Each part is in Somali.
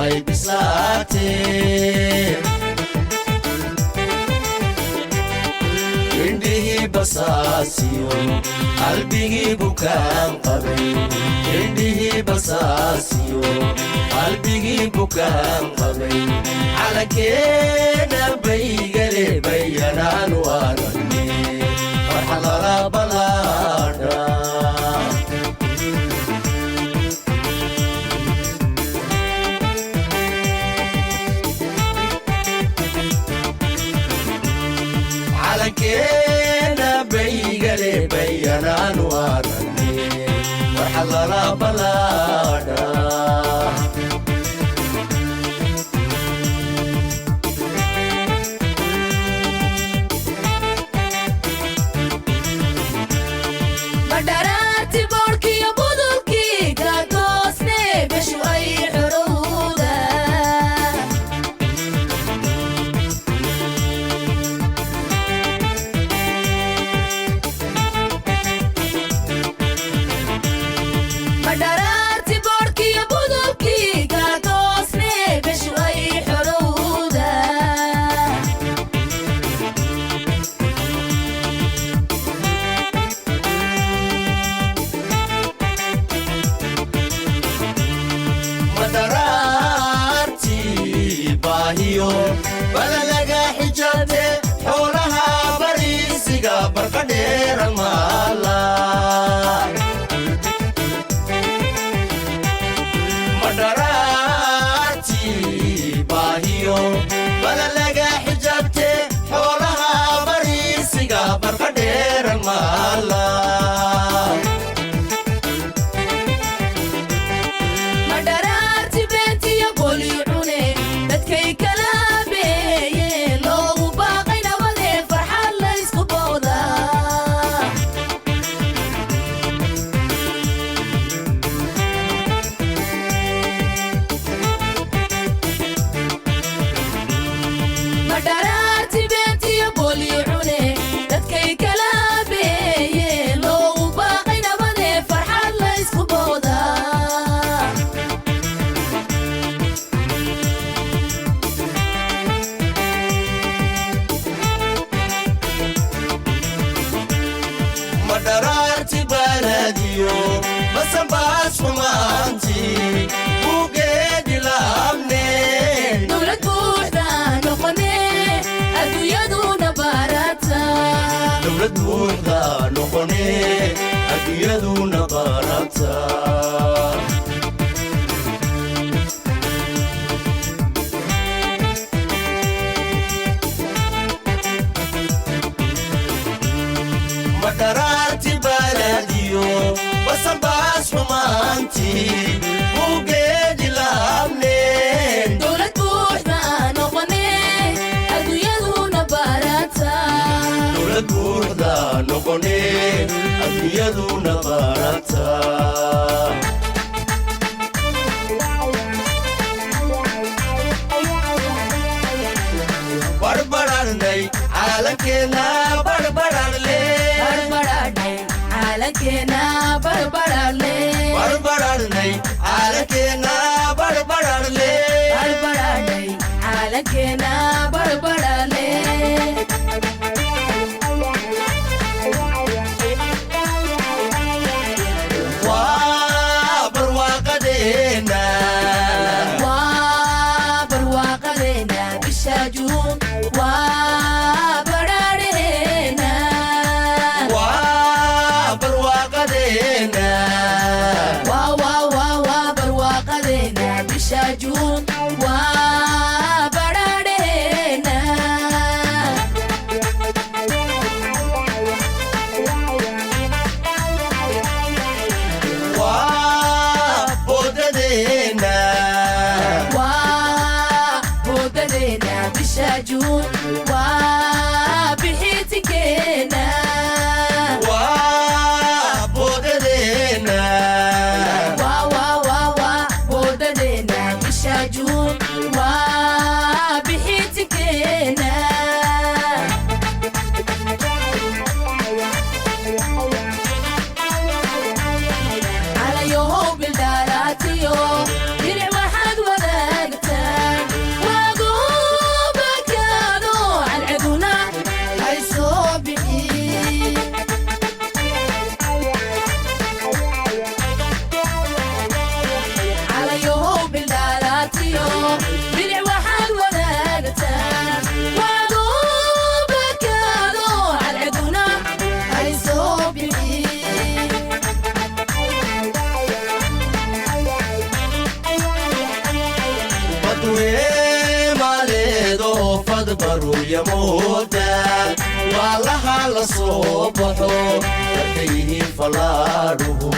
ay bislaatee indhihii basaasiyo qalbigii bukaan qabay indhihii basaasiyo qalbigii bukaan qabay calankeena baygale bayanaanu aragne farxadala balaadha calankeena baygale bayanaanu aragne farxadala balaadha balalaga xijabte xoolaha bariisiga barqadheera maala madaraarti baahiyo balalaga xijabte xoolaha bariisiga barqadheera maala dararti baladiyo basambas fumaanti bugeedi laabne dowlad buuxda noqone adduunyaduna barata dowlad buuxda noqone adduunyaduna barata dararti baladiyo basambas fumaanti bugeedi laabne dowlad buuxda noqone adduunyaduna barata dowlad buuxda noqone adduunyaduna barata barbaranay calankeena barbaranle calankeena barbarale barbarale calankeena barbarale barbarale calankeena barbarale waa barwaaqadeena bisha Juun waa barareena barwaaqadeena bisha Juun waa barareena waa bodadeena bisha Juun waa bixitikeena Juun waa bixitikeena alayo bildaaratiyo dinac waxaad wadaagta fadbaru yamuda walaha la soo baxo markay falaaruhu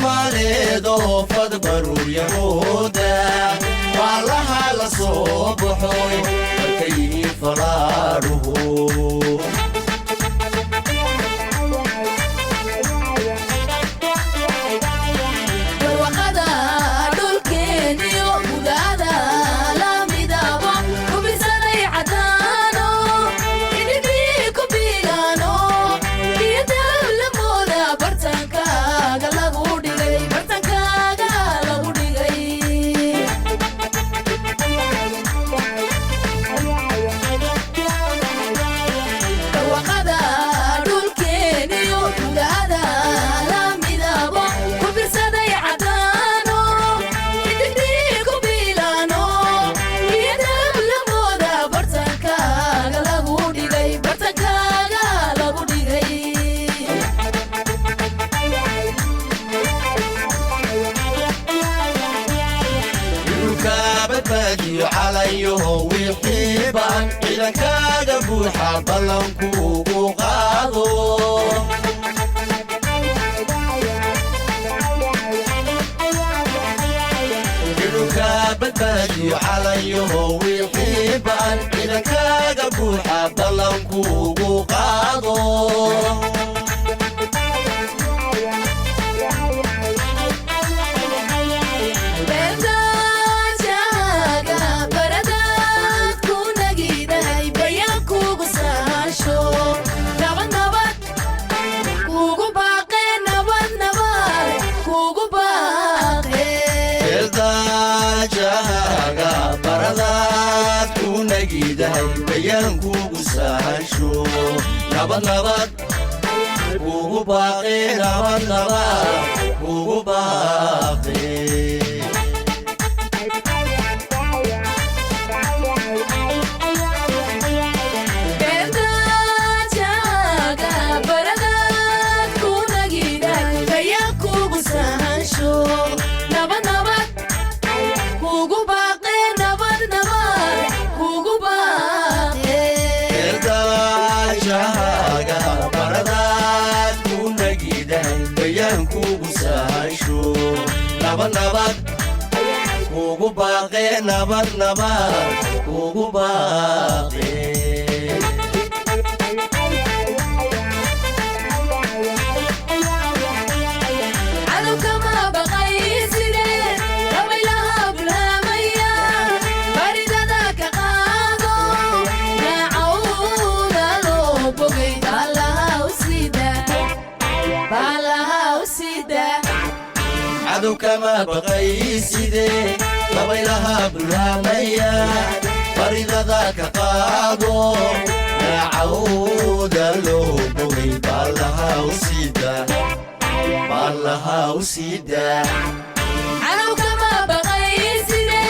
maleedo fadbaru yamuda walaha la soo baxo markay falaaruhu عليهم ويحبان إذا كان بوحة بلنكو وقاضو إذا كان بدي عليهم ويحبان إذا كان بوحة بلنكو وقاضو بيان كوكو ساشو نبات نبات كوكو باقي نبات نبات كوكو باقي نبات كوكو باقي نبات نبات كوكو باقي عدو كما بقى يسيرين ربي لها بالهامية فريدة ذاك قاضو نعود له بقي بالها وسيدة بالها وسيدة عدو كما بغي سيدي طبيلها بالهامية فريدة ذاك قاضو نعود له بغي بالها وسيدة بالها وسيدة عدو كما بغي سيدي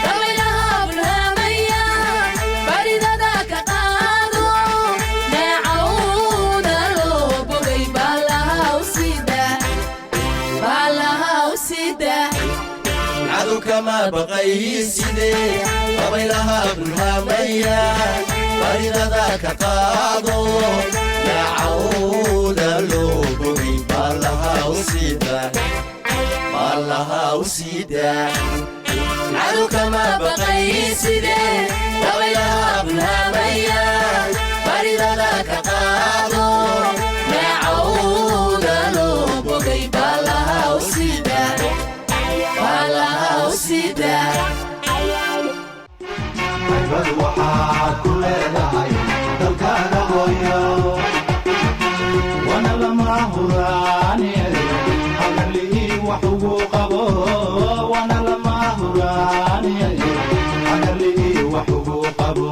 طبيلها بالهامية فريدة ذاك قاضو نعود له بغي بالها وسيدة بالها وسيدة عدو كما بغي سيدي طبيلها بالهامية فريدة ذاك قاضو نعود له بغي بالها وسيدة بالها وسيدة عدو كما بغي سيدي طبيلها بالهامية فريدة ذاك قاضو نعود له بغي بالها وسيدة بالها وسيدة waxaad ku leedahay dalkaaga hooyo wana lama huraaniye hagarlihii wax ugu qabo wana lama huraaniye hagarlihii wax ugu qabo